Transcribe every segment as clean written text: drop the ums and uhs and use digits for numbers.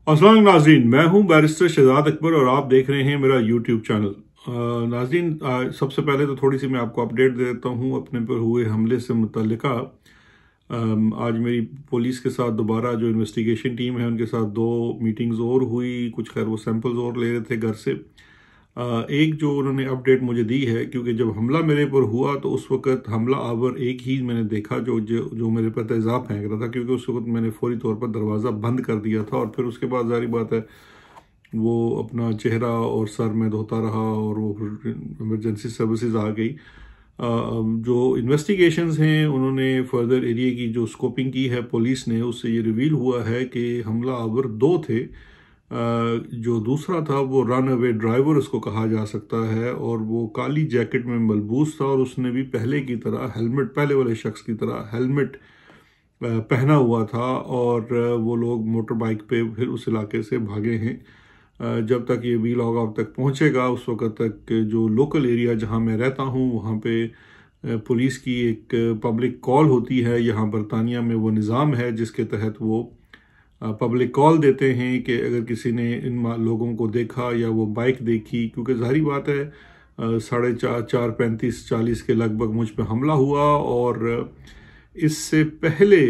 अस्सलाम नाज़रीन, मैं हूं बैरिस्टर शहजाद अकबर और आप देख रहे हैं मेरा यूट्यूब चैनल। नाज़रीन, सबसे पहले तो थोड़ी सी मैं आपको अपडेट दे देता हूं अपने पर हुए हमले से मुतल्लिका। आज मेरी पुलिस के साथ दोबारा जो इन्वेस्टिगेशन टीम है उनके साथ 2 मीटिंग्स और हुई। कुछ खैर वो सैंपल्स और ले रहे थे घर से। एक जो उन्होंने अपडेट मुझे दी है, क्योंकि जब हमला मेरे पर हुआ तो उस वक्त हमला आवर एक ही मैंने देखा जो मेरे पर तेज़ाब फेंक रहा था, क्योंकि उस वक्त मैंने फौरी तौर पर दरवाज़ा बंद कर दिया था और फिर उसके बाद जारी बात है वो अपना चेहरा और सर में धोता रहा और वो इमरजेंसी सर्विसेज आ गई। जो इन्वेस्टिगेशंस हैं उन्होंने फर्दर एरिया की जो स्कोपिंग की है पुलिस ने, उससे ये रिवील हुआ है कि हमला आवर 2 थे। जो दूसरा था वो रन अवे ड्राइवर उसको कहा जा सकता है, और वो काली जैकेट में मलबूस था और उसने भी पहले की तरह हेलमेट, पहले वाले शख्स की तरह हेलमेट पहना हुआ था। और वो लोग मोटर बाइक पे फिर उस इलाके से भागे हैं। जब तक ये वीलॉग आप तक पहुंचेगा उस वक्त तक जो लोकल एरिया जहां मैं रहता हूं वहां पे पुलिस की एक पब्लिक कॉल होती है। यहाँ बरतानिया में वो निज़ाम है जिसके तहत वो पब्लिक कॉल देते हैं कि अगर किसी ने इन लोगों को देखा या वो बाइक देखी, क्योंकि जाहिर बात है 4:35-40 के लगभग मुझ पे हमला हुआ और इससे पहले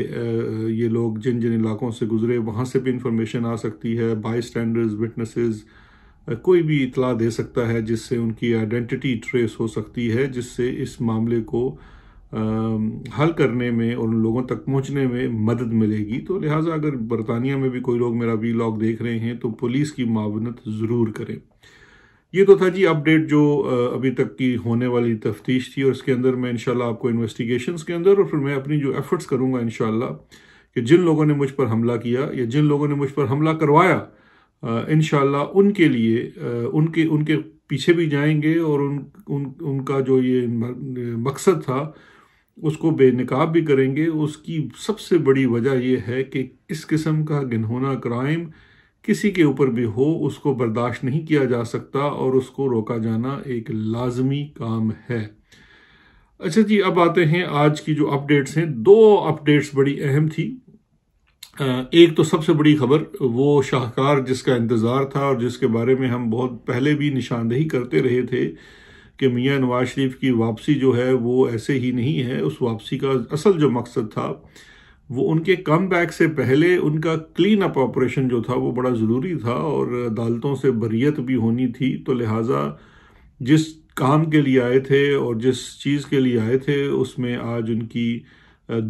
ये लोग जिन जिन इलाकों से गुजरे वहाँ से भी इंफॉर्मेशन आ सकती है। बाई स्टैंडर्स, विटनेसेस, कोई भी इतला दे सकता है जिससे उनकी आइडेंटिटी ट्रेस हो सकती है, जिससे इस मामले को हल करने में और उन लोगों तक पहुंचने में मदद मिलेगी। तो लिहाजा अगर बरतानिया में भी कोई लोग मेरा वीलॉग देख रहे हैं तो पुलिस की मावनत ज़रूर करें। ये तो था जी अपडेट जो अभी तक की होने वाली तफ्तीश थी, और इसके अंदर मैं इंशाल्लाह आपको इन्वेस्टिगेशंस के अंदर और फिर मैं अपनी जो एफर्ट्स करूंगा इंशाल्लाह कि जिन लोगों ने मुझ पर हमला किया या जिन लोगों ने मुझ पर हमला करवाया इंशाल्लाह उनके लिए उनके पीछे भी जाएंगे और उनका जो ये मकसद था उसको बेनकाब भी करेंगे। उसकी सबसे बड़ी वजह यह है कि इस किस्म का घिनौना क्राइम किसी के ऊपर भी हो उसको बर्दाश्त नहीं किया जा सकता और उसको रोका जाना एक लाजमी काम है। अच्छा जी, अब आते हैं आज की जो अपडेट्स हैं। 2 अपडेट्स बड़ी अहम थी। एक तो सबसे बड़ी खबर वो शाहकार जिसका इंतज़ार था और जिसके बारे में हम बहुत पहले भी निशानदेही करते रहे थे कि मियां नवाज शरीफ की वापसी जो है वो ऐसे ही नहीं है। उस वापसी का असल जो मकसद था वो उनके कम बैक से पहले उनका क्लीन अप ऑपरेशन जो था वो बड़ा ज़रूरी था और अदालतों से बरियत भी होनी थी। तो लिहाजा जिस काम के लिए आए थे और जिस चीज़ के लिए आए थे उसमें आज उनकी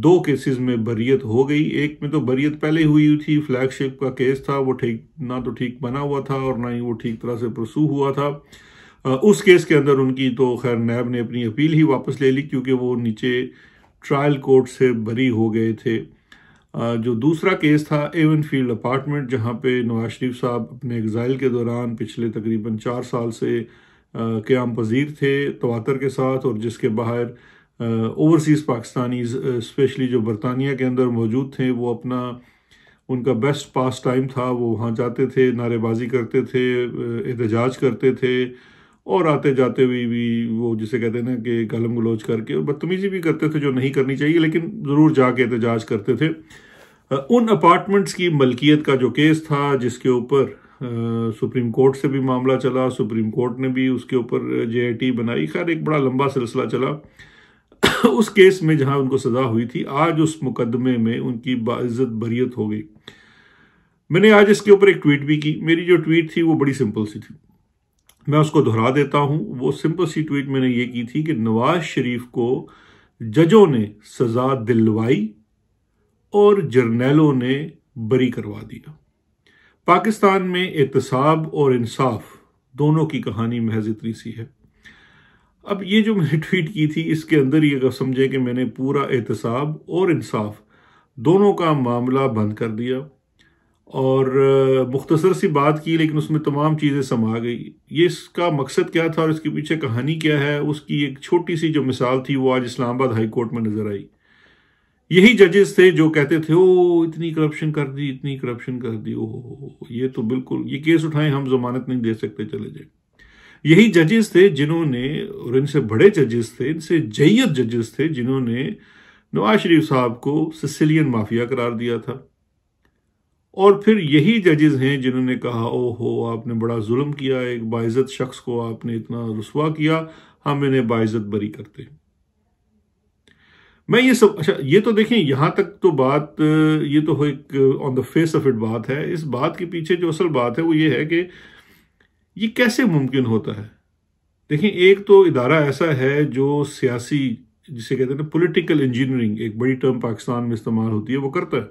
2 केसेस में बरियत हो गई। एक में तो बरियत पहले हुई थी, फ्लैगशिप का केस था, वो ठीक बना हुआ था और ना ही वो ठीक तरह से परसू हुआ था। उस केस के अंदर उनकी तो खैर नैब ने अपनी अपील ही वापस ले ली क्योंकि वो नीचे ट्रायल कोर्ट से बरी हो गए थे। जो दूसरा केस था एवनफील्ड अपार्टमेंट, जहां पे नवाज शरीफ साहब अपने एग्जाइल के दौरान पिछले तकरीबन 4 साल से क़याम पजीर थे तवातर के साथ, और जिसके बाहर ओवरसीज़ पाकिस्तानीज़ स्पेशली जो बरतानिया के अंदर मौजूद थे वो अपना उनका बेस्ट पास टाइम था। वो वहाँ जाते थे, नारेबाजी करते थे, एहतजाज करते थे और आते जाते हुए भी वो जिसे कहते हैं ना कि गालम गलोच करके और बदतमीजी भी करते थे जो नहीं करनी चाहिए, लेकिन ज़रूर जाके एहतजाज करते थे। उन अपार्टमेंट्स की मलकियत का जो केस था जिसके ऊपर सुप्रीम कोर्ट से भी मामला चला, सुप्रीम कोर्ट ने भी उसके ऊपर JIT बनाई, खैर एक बड़ा लंबा सिलसिला चला। उस केस में जहां उनको सजा हुई थी, आज उस मुकदमे में उनकी बाइज्जत बरियत हो गई। मैंने आज इसके ऊपर एक ट्वीट भी की। मेरी जो ट्वीट थी वो बड़ी सिंपल सी थी, मैं उसको दोहरा देता हूं। वो सिंपल सी ट्वीट मैंने ये की थी कि नवाज शरीफ को जजों ने सजा दिलवाई और जर्नैलों ने बरी करवा दिया। पाकिस्तान में एहतसाब और इंसाफ दोनों की कहानी महज इतनी सी है। अब ये जो मैंने ट्वीट की थी इसके अंदर ही अगर समझे कि मैंने पूरा एहतसाब और इंसाफ दोनों का मामला बंद कर दिया और मुख्तसर सी बात की, लेकिन उसमें तमाम चीज़ें समा गई। ये इसका मकसद क्या था और इसके पीछे कहानी क्या है, उसकी एक छोटी सी जो मिसाल थी वो आज इस्लामाबाद हाई कोर्ट में नजर आई। यही जजेस थे जो कहते थे ओ इतनी करप्शन कर दी, इतनी करप्शन कर दी, ओह ये तो बिल्कुल, ये केस उठाएं हम जमानत नहीं दे सकते, चले जाए। यही जजेस थे जिन्होंने, और इनसे बड़े जजेस थे, इनसे जय्यद जजेस थे जिन्होंने नवाज शरीफ साहब को सिसिलियन माफिया करार दिया था। और फिर यही जजेस हैं जिन्होंने कहा ओहो आपने बड़ा जुल्म किया, एक बाइज्जत शख्स को आपने इतना रुस्वा किया, हम इन्हें बाइज्जत बरी करते हैं। मैं ये सब, अच्छा ये तो देखें यहाँ तक तो बात, ये तो एक on the face of it बात है। इस बात के पीछे जो असल बात है वो ये है कि ये कैसे मुमकिन होता है। देखें, एक तो इदारा ऐसा है जो सियासी, जिसे कहते हैं ना पॉलिटिकल इंजीनियरिंग, एक बड़ी टर्म पाकिस्तान में इस्तेमाल होती है, वो करता है।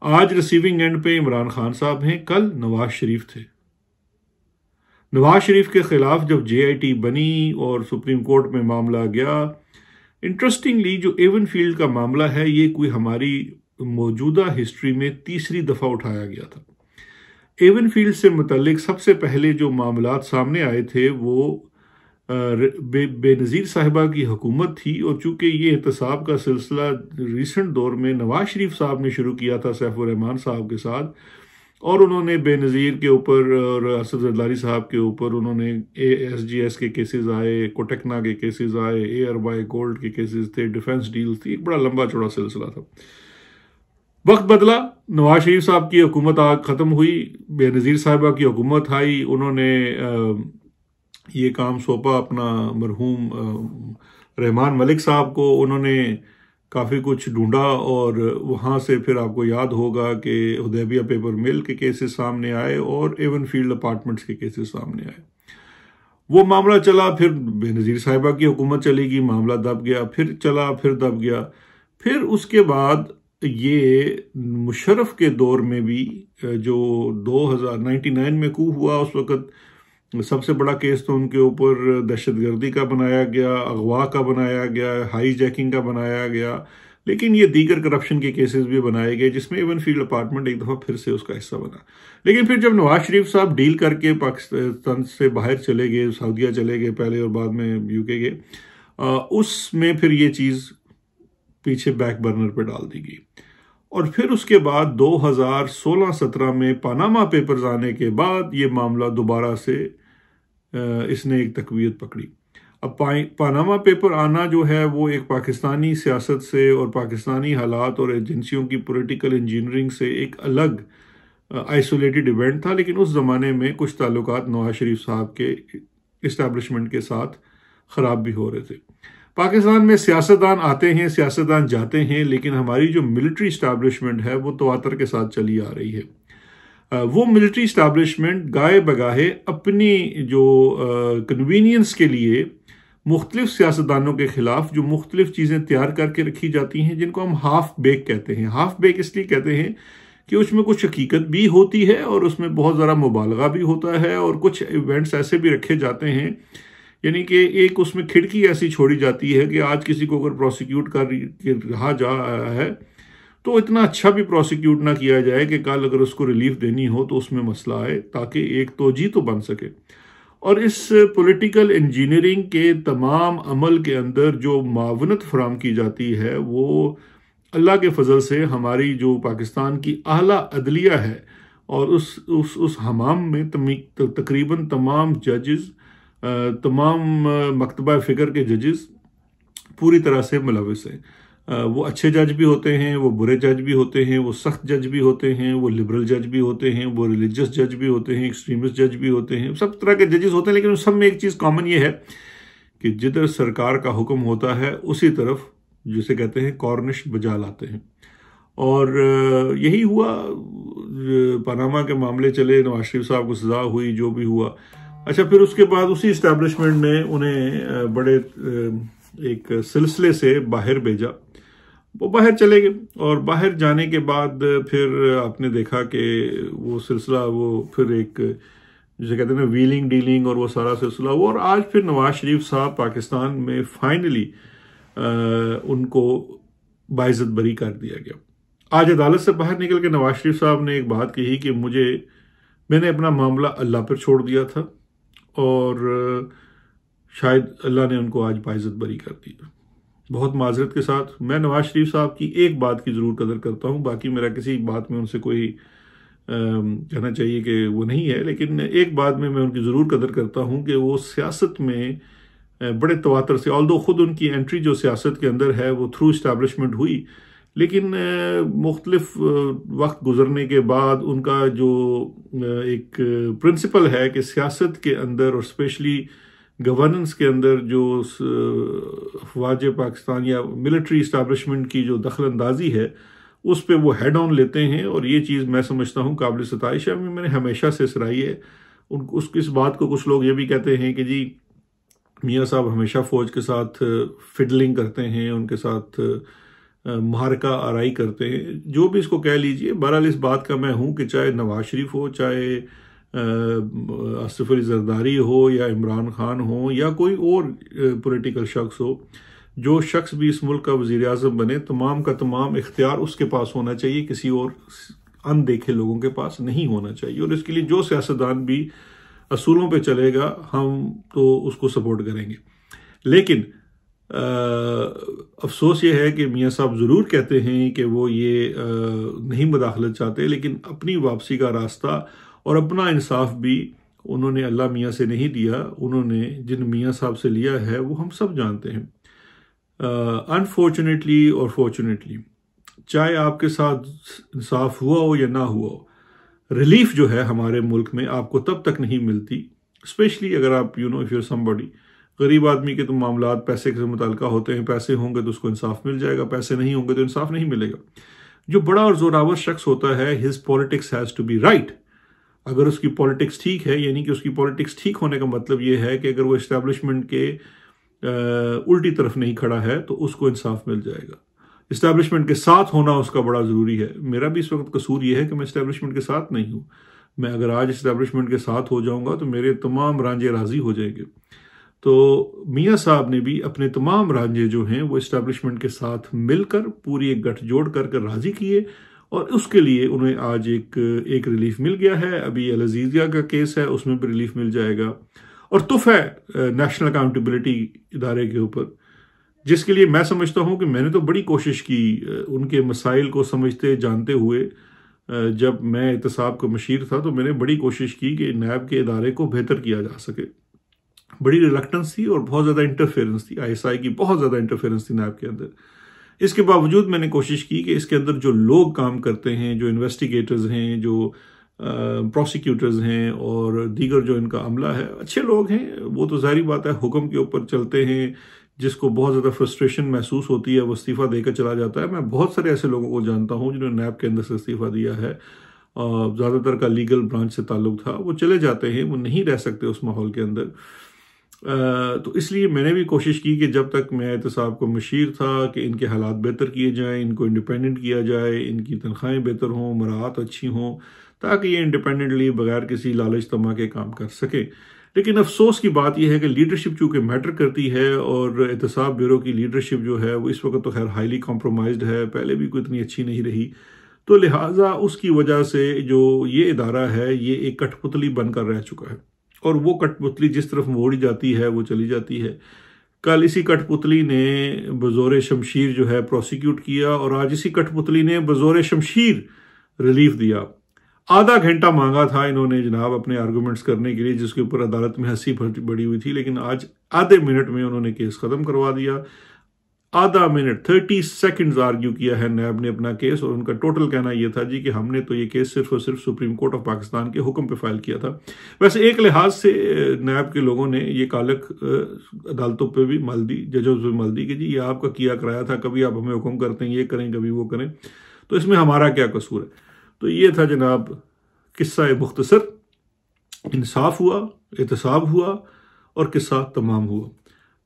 आज रिसीविंग एंड पे इमरान खान साहब हैं, कल नवाज शरीफ थे। नवाज शरीफ के खिलाफ जब JIT बनी और सुप्रीम कोर्ट में मामला गया, इंटरेस्टिंगली जो एवनफील्ड का मामला है ये कोई हमारी मौजूदा हिस्ट्री में तीसरी दफ़ा उठाया गया था। एवनफील्ड से मुतल्लिक सबसे पहले जो मामलात सामने आए थे वो बेनज़ीर साहिबा की हुकूमत थी, और चूंकि ये एहतसाब का सिलसिला रिसेंट दौर में नवाज शरीफ साहब ने शुरू किया था सैफुर रहमान साहब के साथ, और उन्होंने बेनज़ीर के ऊपर और असद जरदारी साहब के ऊपर उन्होंने SGS के केसेस आए, कोटेक्ना के केसेस आए, ARY गोल्ड के केसेस थे, डिफेंस डील्स थी, एक बड़ा लंबा चौड़ा सिलसिला था। वक्त बदला, नवाज शरीफ साहब की हुकूमत ख़त्म हुई, बेनज़ीर साहिबा की हुकूमत आई, उन्होंने ये काम सौंपा अपना मरहूम रहमान मलिक साहब को। उन्होंने काफ़ी कुछ ढूंढा और वहाँ से फिर आपको याद होगा कि हुदैबिया पेपर मिल के केसेस सामने आए और एवनफील्ड अपार्टमेंट्स के केसेस सामने आए। वो मामला चला, फिर बेनज़ीर साहिबा की हुकूमत चलेगी, मामला दब गया, फिर चला, फिर दब गया। फिर उसके बाद ये मुशर्रफ के दौर में भी जो 2099 में कू हुआ, उस वक़्त सबसे बड़ा केस तो उनके ऊपर दहशतगर्दी का बनाया गया, अगवा का बनाया गया, हाई जैकिंग का बनाया गया, लेकिन ये दीगर करप्शन के केसेस भी बनाए गए जिसमें एवनफील्ड अपार्टमेंट एक दफ़ा फिर से उसका हिस्सा बना। लेकिन फिर जब नवाज शरीफ साहब डील करके पाकिस्तान से बाहर चले गए, सऊदीया चले गए पहले और बाद में UK गए, उसमें फिर ये चीज़ पीछे बैक बर्नर पर डाल दी गई। और फिर उसके बाद 2016-17 में पानामा पेपर्स आने के बाद ये मामला दोबारा से इसने एक तकवीत पकड़ी। अब पानामा पेपर आना जो है वो एक पाकिस्तानी सियासत से और पाकिस्तानी हालात और एजेंसियों की पॉलिटिकल इंजीनियरिंग से एक अलग आइसोलेटेड इवेंट था, लेकिन उस ज़माने में कुछ ताल्लुकात नवाज शरीफ साहब के इस्टेब्लिशमेंट के साथ ख़राब भी हो रहे थे। पाकिस्तान में सियासतदान आते हैं, सियासतदान जाते हैं, लेकिन हमारी जो मिलिट्री इस्टेब्लिशमेंट है वो तवातर के साथ चली आ रही है। वो मिलिट्री इस्टेब्लिशमेंट गाए बगाहे अपनी जो कन्वीनियंस के लिए मुख्तलिफ सियासतदानों के खिलाफ जो मुख्तलिफ चीज़ें तैयार करके रखी जाती हैं, जिनको हम हाफ बेक कहते हैं। हाफ बेक इसलिए कहते हैं कि उसमें कुछ हकीकत भी होती है और उसमें बहुत ज़रा मुबालगा भी होता है, और कुछ इवेंट्स ऐसे भी रखे जाते हैं, यानी कि एक उसमें खिड़की ऐसी छोड़ी जाती है कि आज किसी को अगर प्रोसिक्यूट कर रहा जा रहा है तो इतना अच्छा भी प्रोसिक्यूट ना किया जाए कि कल अगर उसको रिलीफ देनी हो तो उसमें मसला आए, ताकि एक तोजी तो बन सके। और इस पॉलिटिकल इंजीनियरिंग के तमाम अमल के अंदर जो मावनत फराम की जाती है वो अल्लाह के फजल से हमारी जो पाकिस्तान की आला अदलिया है, और उस हमाम में तकरीबन तमाम जजेस, तमाम मकतबा फ़िक्र के जजेस पूरी तरह से मुलविस हैं। वो अच्छे जज भी होते हैं, वो बुरे जज भी होते हैं, वो सख्त जज भी होते हैं, वो लिबरल जज भी होते हैं, वो रिलीजियस जज भी होते हैं, एक्सट्रीमिस्ट जज भी होते हैं, सब तरह के जजेस होते हैं। लेकिन सब में एक चीज़ कॉमन ये है कि जिधर सरकार का हुक्म होता है उसी तरफ, जिसे कहते हैं, कॉर्निश बजा लाते हैं। और यही हुआ, पनामा के मामले चले, नवाज शरीफ साहब को सजा हुई, जो भी हुआ। अच्छा, फिर उसके बाद उसी इस्टेब्लिशमेंट ने उन्हें बड़े एक सिलसिले से बाहर भेजा, वो बाहर चले गए, और बाहर जाने के बाद फिर आपने देखा कि वो सिलसिला वो फिर एक जिसे कहते हैं ना व्हीलिंग डीलिंग और वो सारा सिलसिला हुआ, और आज फिर नवाज शरीफ साहब पाकिस्तान में फाइनली उनको बाइज्जत बरी कर दिया गया। आज अदालत से बाहर निकल के नवाज शरीफ साहब ने एक बात कही कि मैंने अपना मामला अल्लाह पर छोड़ दिया था, और शायद अल्लाह ने उनको आज बाइज्जत बरी कर दी। बहुत माजरत के साथ मैं नवाज शरीफ साहब की एक बात की ज़रूर कदर करता हूँ, बाकी मेरा किसी बात में उनसे कोई कहना चाहिए कि वो नहीं है, लेकिन एक बात में मैं उनकी ज़रूर कदर करता हूँ कि वो सियासत में बड़े तवातर से, ऑल्दो खुद उनकी एंट्री जो सियासत के अंदर है वो थ्रू इस्टेब्लिशमेंट हुई, लेकिन मुख्तलिफ वक्त गुजरने के बाद उनका जो एक प्रिंसिपल है कि सियासत के अंदर और स्पेशली गवर्नेंस के अंदर जो अफवाज पाकिस्तान या मिलिट्री इस्टेब्लिशमेंट की जो दखल अंदाजी है उस पर वो हेड ऑन लेते हैं, और ये चीज़ मैं समझता हूँ काबिल सताइश है। मैंने हमेशा से सराही है इस बात को। कुछ लोग ये भी कहते हैं कि जी मियाँ साहब हमेशा फ़ौज के साथ फिडलिंग करते हैं, उनके साथ महारका आराई करते हैं, जो भी इसको कह लीजिए। बहरहाल इस बात का मैं हूँ कि चाहे नवाज शरीफ हो, चाहे आसिफ अली जरदारी हो, या इमरान खान हो, या कोई और पॉलिटिकल शख्स हो, जो शख्स भी इस मुल्क का वज़ीर आज़म बने, तमाम का तमाम इख्तियार उसके पास होना चाहिए, किसी और अनदेखे लोगों के पास नहीं होना चाहिए। और इसके लिए जो सियासतदान भी असूलों पे चलेगा हम तो उसको सपोर्ट करेंगे। लेकिन अफसोस ये है कि मियाँ साहब ज़रूर कहते हैं कि वो ये नहीं मुदाखलत चाहते, लेकिन अपनी वापसी का रास्ता और अपना इंसाफ भी उन्होंने अल्लाह मियाँ से नहीं लिया, उन्होंने जिन मियाँ साहब से लिया है वो हम सब जानते हैं। अनफॉर्चुनेटली और फॉर्चुनेटली, चाहे आपके साथ इंसाफ हुआ हो या ना हुआ हो, रिलीफ जो है हमारे मुल्क में आपको तब तक नहीं मिलती, स्पेशली अगर आप इफ यूर समबडी, गरीब आदमी के तो मामलात पैसे से मुताल्लिका होते हैं, पैसे होंगे तो उसको इंसाफ मिल जाएगा, पैसे नहीं होंगे तो इंसाफ नहीं मिलेगा। जो बड़ा और जोरावर शख्स होता है, his politics has to be right. अगर उसकी पॉलिटिक्स ठीक है, यानी कि उसकी पॉलिटिक्स ठीक होने का मतलब ये है कि अगर वो इस्टेब्लिशमेंट के उल्टी तरफ नहीं खड़ा है तो उसको इंसाफ मिल जाएगा। इस्टेब्लिशमेंट के साथ होना उसका बड़ा ज़रूरी है। मेरा भी इस वक्त कसूर ये है कि मैं इस्टेब्लिशमेंट के साथ नहीं हूँ। मैं अगर आज इस्टेब्लिशमेंट के साथ हो जाऊँगा तो मेरे तमाम रांझे राज़ी हो जाएंगे। तो मियाँ साहब ने भी अपने तमाम रांझे जो हैं वो इस्टेब्लिशमेंट के साथ मिलकर पूरी एक गठजोड़ कर राज़ी किए, और उसके लिए उन्हें आज एक रिलीफ मिल गया है। अभी अल अज़ीज़िया का केस है, उसमें भी रिलीफ मिल जाएगा। और तुफ है नेशनल अकाउंटेबिलिटी इदारे के ऊपर, जिसके लिए मैं समझता हूं कि मैंने तो बड़ी कोशिश की उनके मसाइल को समझते जानते हुए। जब मैं एहतसाब का मशीर था तो मैंने बड़ी कोशिश की कि नैब के इदारे को बेहतर किया जा सके। बड़ी रिलक्टेंस थी और बहुत ज़्यादा इंटरफेरेंस थी, ISI की बहुत ज़्यादा इंटरफेरेंस थी नैब के अंदर। इसके बावजूद मैंने कोशिश की कि इसके अंदर जो लोग काम करते हैं, जो इन्वेस्टिगेटर्स हैं, जो प्रोसिक्यूटर्स हैं और दीगर जो इनका अमला है, अच्छे लोग हैं। वो तो जाहिर बात है हुक्म के ऊपर चलते हैं, जिसको बहुत ज़्यादा फ्रस्ट्रेशन महसूस होती है वो इस्तीफ़ा देकर चला जाता है। मैं बहुत सारे ऐसे लोगों को जानता हूँ जिन्होंने नैब के अंदर से इस्तीफ़ा दिया है, ज़्यादातर का लीगल ब्रांच से ताल्लुक था, वो चले जाते हैं, वो नहीं रह सकते उस माहौल के अंदर। तो इसलिए मैंने भी कोशिश की कि जब तक मैं एहतसाब को मशीर था कि इनके हालात बेहतर किए जाएँ, इनको इंडिपेंडेंट किया जाए, इनकी तनख्वाहें बेहतर हों, मराहत अच्छी हों, ताकि ये इंडिपेंडेंटली बगैर किसी लालच तमा के काम कर सके। लेकिन अफसोस की बात यह है कि लीडरशिप चूँकि मैटर करती है, और एहतसाब ब्यूरो की लीडरशिप जो है वो इस वक्त तो खैर हाईली कॉम्प्रोमाइज्ड है, पहले भी कोई इतनी अच्छी नहीं रही, तो लिहाजा उसकी वजह से जो ये इदारा है ये एक कठपुतली बनकर रह चुका है, और वो कठपुतली जिस तरफ मोड़ी जाती है वो चली जाती है। कल इसी कठपुतली ने बज़ोर शमशीर जो है प्रोसिक्यूट किया, और आज इसी कठपुतली ने बज़ोर शमशीर रिलीफ दिया। आधा घंटा मांगा था इन्होंने जनाब अपने आर्गूमेंट्स करने के लिए, जिसके ऊपर अदालत में हंसी बड़ी हुई थी, लेकिन आज आधे मिनट में उन्होंने केस ख़त्म करवा दिया। आधा मिनट 30 सेकंड्स आर्ग्यू किया है नैब ने अपना केस, और उनका टोटल कहना यह था जी कि हमने तो ये केस सिर्फ और सिर्फ सुप्रीम कोर्ट ऑफ पाकिस्तान के हुक्म पे फाइल किया था। वैसे एक लिहाज से नैब के लोगों ने ये कालक अदालतों पे भी मल दी, जजों पे मल दी कि जी ये आपका किया कराया था, कभी आप हमें हुक्म करते हैं ये करें, कभी वो करें, तो इसमें हमारा क्या कसूर है। तो ये था जनाब किस्सा मुख्तसर, इंसाफ हुआ, एहतसाब हुआ और किस्सा तमाम हुआ।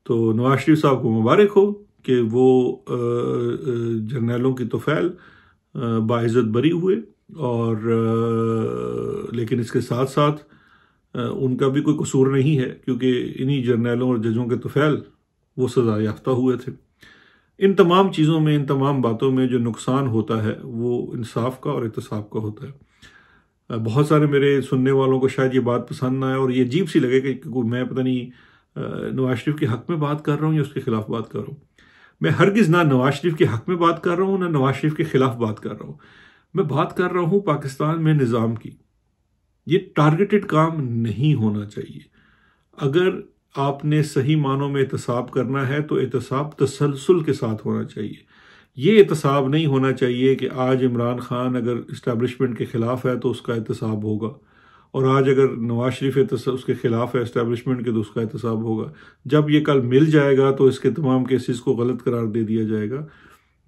तो नवाज शरीफ साहब को मुबारक हो कि वो जर्नैलों की तोफैल बाइज़्ज़त बरी हुए, और लेकिन इसके साथ साथ उनका भी कोई कसूर नहीं है, क्योंकि इन्हीं जर्नैलों और जजों के तोफैल वो सज़ा याफ्ता हुए थे। इन तमाम चीज़ों में, इन तमाम बातों में जो नुकसान होता है वो इंसाफ का और एहतसाब का होता है। बहुत सारे मेरे सुनने वालों को शायद ये बात पसंद ना आए और ये अजीब सी लगे कि मैं पता नहीं नवाज शरीफ के हक़ में बात कर रहा हूँ या उसके खिलाफ बात कर रहा हूँ। मैं हरगिज़ ना नवाज शरीफ के हक़ में बात कर रहा हूँ, ना नवाज शरीफ के खिलाफ बात कर रहा हूँ। मैं बात कर रहा हूँ पाकिस्तान में निज़ाम की। ये टारगेटेड काम नहीं होना चाहिए। अगर आपने सही मानों में एहतसाब करना है तो एहतसाब तसलसल के साथ होना चाहिए। ये एहतसाब नहीं होना चाहिए कि आज इमरान खान अगर इस्टेब्लिशमेंट के ख़िलाफ़ है तो उसका एहतसाब होगा, और आज अगर नवाज शरीफ उसके ख़िलाफ़ है इस्टेब्लिशमेंट के तो उसका एहतसाब होगा। जब ये कल मिल जाएगा तो इसके तमाम केसेस को गलत करार दे दिया जाएगा।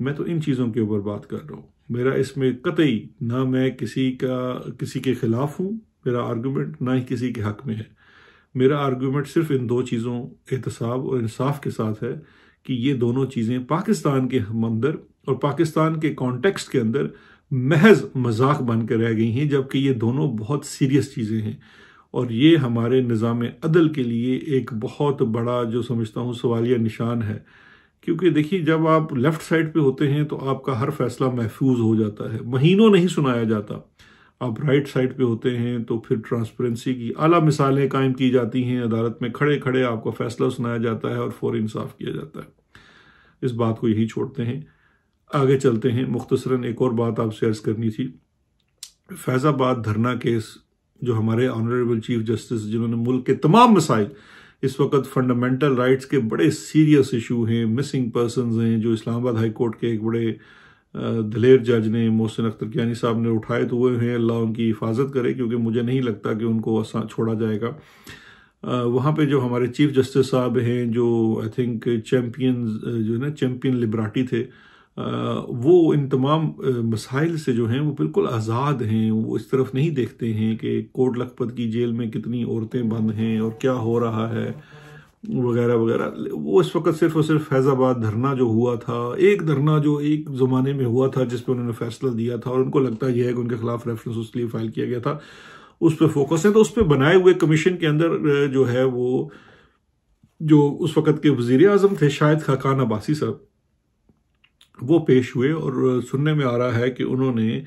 मैं तो इन चीज़ों के ऊपर बात कर रहा हूँ। मेरा इसमें कतई ना मैं किसी के ख़िलाफ़ हूँ, मेरा आर्गूमेंट ना ही किसी के हक़ में है। मेरा आर्गूमेंट सिर्फ इन दो चीज़ों, एहतसाब और इंसाफ के साथ है कि ये दोनों चीज़ें पाकिस्तान के अंदर और पाकिस्तान के कॉन्टेक्स्ट के अंदर महज मजाक बन के रह गई हैं, जबकि ये दोनों बहुत सीरियस चीज़ें हैं। और ये हमारे निज़ाम अदल के लिए एक बहुत बड़ा, जो समझता हूँ, सवालिया निशान है। क्योंकि देखिए, जब आप लेफ़्ट साइड पे होते हैं तो आपका हर फैसला महफूज हो जाता है, महीनों नहीं सुनाया जाता। आप राइट साइड पे होते हैं तो फिर ट्रांसपेरेंसी की आला मिसालें कायम की जाती हैं, अदालत में खड़े खड़े आपको फैसला सुनाया जाता है और फौरी इंसाफ किया जाता है। इस बात को यही छोड़ते हैं, आगे चलते हैं। मुख्तसरन एक और बात आपसे अर्ज करनी थी। फैज़ाबाद धरना केस, जो हमारे ऑनरेबल चीफ जस्टिस, जिन्होंने मुल्क के तमाम मसाइल, इस वक्त फंडामेंटल राइट्स के बड़े सीरियस इशू हैं, मिसिंग पर्सनस हैं, जो इस्लामाबाद हाई कोर्ट के एक बड़े दलेर जज ने, मोहसिन अख्तर कियानी साहब ने उठाए, तो वो हैं, अल्लाह उनकी हिफाजत करे, क्योंकि मुझे नहीं लगता कि उनको आसान छोड़ा जाएगा। वहाँ पे जो हमारे चीफ जस्टिस साहब हैं, जो आई थिंक चैम्पियन, जो है ना, चैम्पियन लिबर्टी थे, वो इन तमाम मसाइल से जो हैं वो बिल्कुल आज़ाद हैं। वो इस तरफ नहीं देखते हैं कि कोट लखपत की जेल में कितनी औरतें बंद हैं और क्या हो रहा है वगैरह वगैरह। वो इस वक्त सिर्फ और सिर्फ फैज़ाबाद धरना जो हुआ था, एक धरना जो एक ज़माने में हुआ था जिस पर उन्होंने फैसला दिया था, और उनको लगता यह है कि उनके खिलाफ रेफरेंस उसके लिए फाइल किया गया था, उस पर फोकस है। तो उस पर बनाए हुए कमीशन के अंदर जो है वो, जो उस वक्त के वज़ीर आज़म थे शाहिद खाकान अब्बासी साहब, वो पेश हुए, और सुनने में आ रहा है कि उन्होंने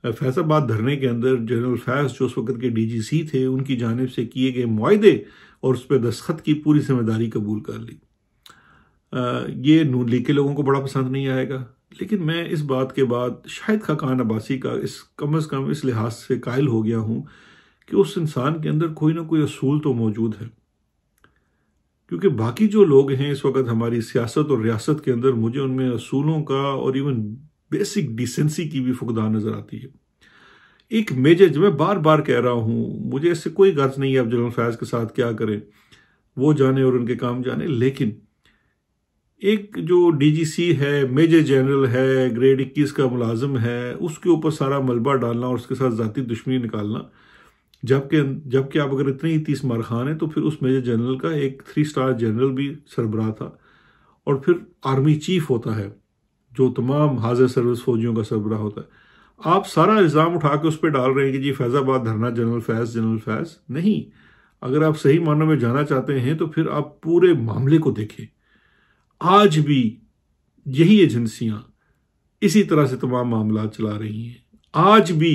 फैज़ाबाद धरने के अंदर जनरल फैज़, जो उस वक्त के डीजीसी थे, उनकी जानिब से किए गए मुआहदे और उस पर दस्तखत की पूरी जिम्मेदारी कबूल कर ली। ये नून लीग के लोगों को बड़ा पसंद नहीं आएगा, लेकिन मैं इस बात के बाद शाहिद खाकान अब्बासी का कम से कम इस लिहाज से कायल हो गया हूँ कि उस इंसान के अंदर कोई ना कोई असूल तो मौजूद है। क्योंकि बाकी जो लोग हैं इस वक्त हमारी सियासत और रियासत के अंदर, मुझे उनमें असूलों का और इवन बेसिक डिसेंसी की भी फुकदान नजर आती है। एक मेजर, जो मैं बार बार कह रहा हूं, मुझे इससे कोई गर्ज नहीं है अब जनरल फैज के साथ क्या करें, वो जाने और उनके काम जाने, लेकिन एक जो डीजीसी है, मेजर जनरल है, ग्रेड 21 का मुलाजिम है, उसके ऊपर सारा मलबा डालना और उसके साथ जाती दुश्मनी निकालना, जबकि आप अगर इतने ही 30 मार खान है तो फिर उस मेजर जनरल का एक 3 स्टार जनरल भी सरबराह था, और फिर आर्मी चीफ होता है जो तमाम हाजिर सर्विस फौजियों का सरबराह होता है। आप सारा इल्ज़ाम उठा के उस पर डाल रहे हैं कि जी फैज़ाबाद धरना जनरल फैज़ नहीं। अगर आप सही मानों में जाना चाहते हैं तो फिर आप पूरे मामले को देखें। आज भी यही एजेंसियां इसी तरह से तमाम मामला चला रही हैं। आज भी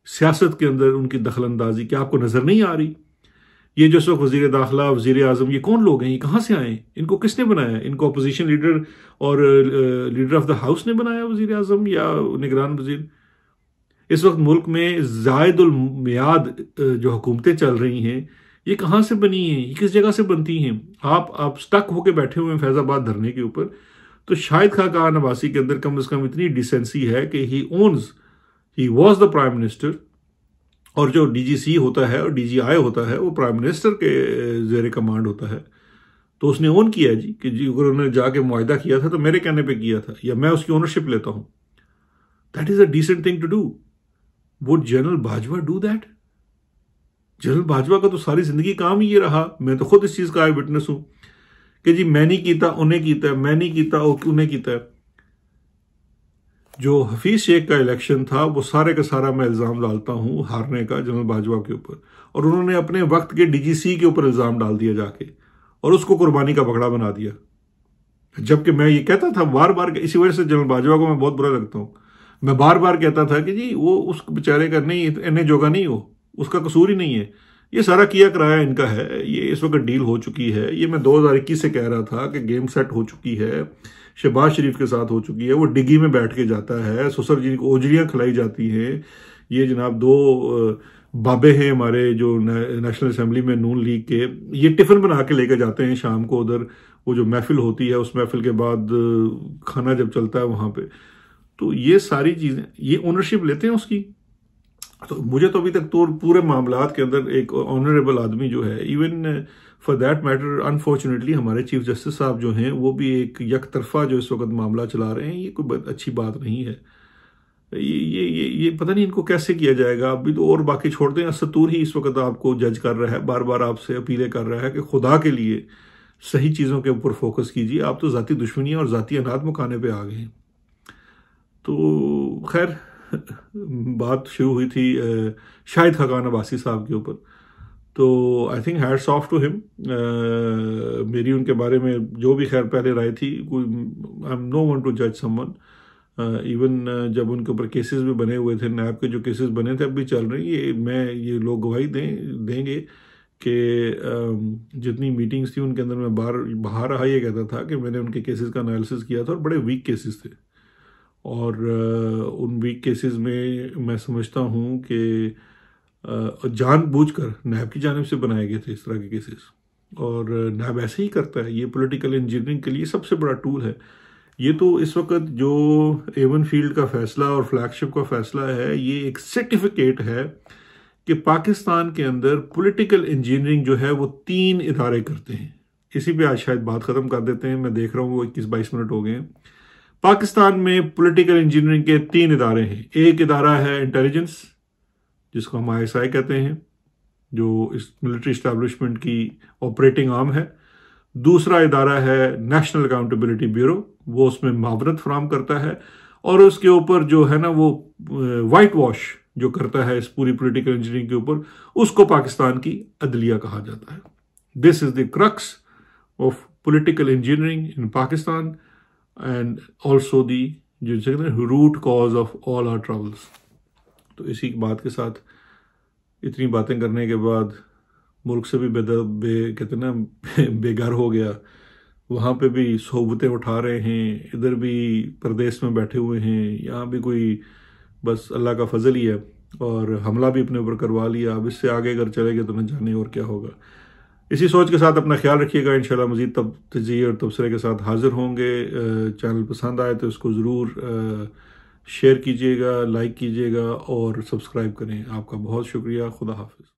सियासत के अंदर उनकी दखलंदाजी क्या आपको नजर नहीं आ रही? ये जो सब वजीर दाखिला, वजीर आजम, ये कौन लोग हैं? ये कहाँ से आए? इनको किसने बनाया? इनको अपोजिशन लीडर और लीडर ऑफ द हाउस ने बनाया वजीर आजम या निगरान वजीर? इस वक्त मुल्क में जायदुल मियाद जो हुकूमतें चल रही हैं, ये कहाँ से बनी हैं? ये किस जगह से बनती हैं? आप स्टक होके बैठे हुए हैं फैज़ाबाद धरने के ऊपर। तो शाहिद खाकान अब्बासी के अंदर कम से कम इतनी डिसेंसी है कि he was the prime minister, और जो डीजीसी होता है और डीजीआई होता है वो प्राइम मिनिस्टर के जेर कमांड होता है। तो उसने ओन किया जी कि जी अगर उन्होंने जाके मुआहदा किया था तो मेरे कहने पे किया था, या मैं उसकी ओनरशिप लेता हूं। That is a decent thing to do. Would general Bajwa do that? General Bajwa का तो सारी जिंदगी काम ही ये रहा, मैं तो खुद इस चीज का आई विटनेस हूं कि जी मैं नहीं कीता उन्हें कीता, मैं नहीं कीता उन्हें कीता। जो हफीज शेख का इलेक्शन था वो सारे का सारा मैं इल्ज़ाम डालता हूं हारने का जनरल बाजवा के ऊपर, और उन्होंने अपने वक्त के डीजीसी के ऊपर इल्ज़ाम डाल दिया जाके और उसको कुर्बानी का पकड़ा बना दिया। जबकि मैं ये कहता था बार बार, इसी वजह से जनरल बाजवा को मैं बहुत बुरा लगता हूं, मैं बार बार कहता था कि जी वो उस बेचारे का नहीं, इन्हें जोगा नहीं, हो उसका कसूर ही नहीं है, ये सारा किया कराया इनका है, ये इस वक्त डील हो चुकी है। ये मैं 2021 से कह रहा था कि गेम सेट हो चुकी है, शहबाज शरीफ के साथ हो चुकी है, वो डिग्गी में बैठ के जाता है, ससुर जी को ओजड़ियां खिलाई जाती हैं। ये जनाब 2 बाबे हैं हमारे जो नेशनल असेंबली में नून लीग के, ये टिफिन बना के लेकर जाते हैं शाम को उधर, वो जो महफिल होती है, उस महफिल के बाद खाना जब चलता है वहाँ पे, तो ये सारी चीज़ें, ये ओनरशिप लेते हैं उसकी। तो मुझे तो अभी तक तो पूरे मामलात के अंदर एक ऑनरेबल आदमी जो है, even for that matter unfortunately हमारे चीफ जस्टिस साहब जो हैं, वो भी एक यकतरफा जो इस वक्त मामला चला रहे हैं, ये कोई अच्छी बात नहीं है। ये पता नहीं इनको कैसे किया जाएगा। अभी तो और बाकी छोड़ दें, असतूर ही इस वक्त आपको जज कर रहा है, बार बार आपसे अपीलें कर रहा है कि खुदा के लिए सही चीज़ों के ऊपर फोकस कीजिए, आप तो ज़ाती दुश्मनी और ज़ाती अनाद मुकाने पे आ गए हैं। तो खैर बात शुरू हुई थी शाहिद खाकान अब्बासी साहब के ऊपर, तो I think hats off to him. मेरी उनके बारे में जो भी खैर पहले राय थी, कोई I am no one to जज समवन। इवन जब उनके ऊपर केसेस भी बने हुए थे, नैब के जो केसेस बने थे अब भी चल रहे हैं, ये लोग गवाही देंगे कि जितनी मीटिंग्स थी उनके अंदर मैं बाहर रहा, ये कहता था कि मैंने उनके केसेस का एनालिसिस किया था और बड़े वीक केसेस थे, और उन वीक केसेस में मैं समझता हूँ कि जानबूझकर नैब की जानिब से बनाए गए थे इस तरह के केसेस, और नैब ऐसे ही करता है। ये पॉलिटिकल इंजीनियरिंग के लिए सबसे बड़ा टूल है। ये तो इस वक्त जो एवन फील्ड का फैसला और फ्लैगशिप का फैसला है, ये एक सर्टिफिकेट है कि पाकिस्तान के अंदर पॉलिटिकल इंजीनियरिंग जो है वो 3 इदारे करते हैं। इसी पे आज शायद बात ख़त्म कर देते हैं, मैं देख रहा हूँ वो 21-22 मिनट हो गए हैं। पाकिस्तान में पॉलिटिकल इंजीनियरिंग के 3 इदारे हैं। एक इदारा है इंटेलिजेंस, जिसको हम ISI कहते हैं, जो इस मिलिट्री इस्टेब्लिशमेंट की ऑपरेटिंग आर्म है। दूसरा इदारा है नेशनल अकाउंटेबिलिटी ब्यूरो, वो उसमें मावरत फराम करता है, और उसके ऊपर जो है ना वो वाइट वॉश जो करता है इस पूरी पॉलिटिकल इंजीनियरिंग के ऊपर, उसको पाकिस्तान की अदलिया कहा जाता है। This is the crux of political engineering in Pakistan and also the जो root cause of all our troubles. तो इसी बात के साथ इतनी बातें करने के बाद मुल्क से भी कहते ना बेघर हो गया, वहाँ पे भी सोबतें उठा रहे हैं, इधर भी प्रदेश में बैठे हुए हैं, यहाँ भी कोई बस अल्लाह का फजल ही है, और हमला भी अपने ऊपर करवा लिया। अब इससे आगे अगर चलेंगे तो न जाने और क्या होगा। इसी सोच के साथ अपना ख्याल रखिएगा। इंशाल्लाह मज़ीद तजिए और तबसरे के साथ हाजिर होंगे। चैनल पसंद आए तो इसको ज़रूर शेयर कीजिएगा, लाइक कीजिएगा और सब्सक्राइब करें। आपका बहुत शुक्रिया। खुदा हाफिज़।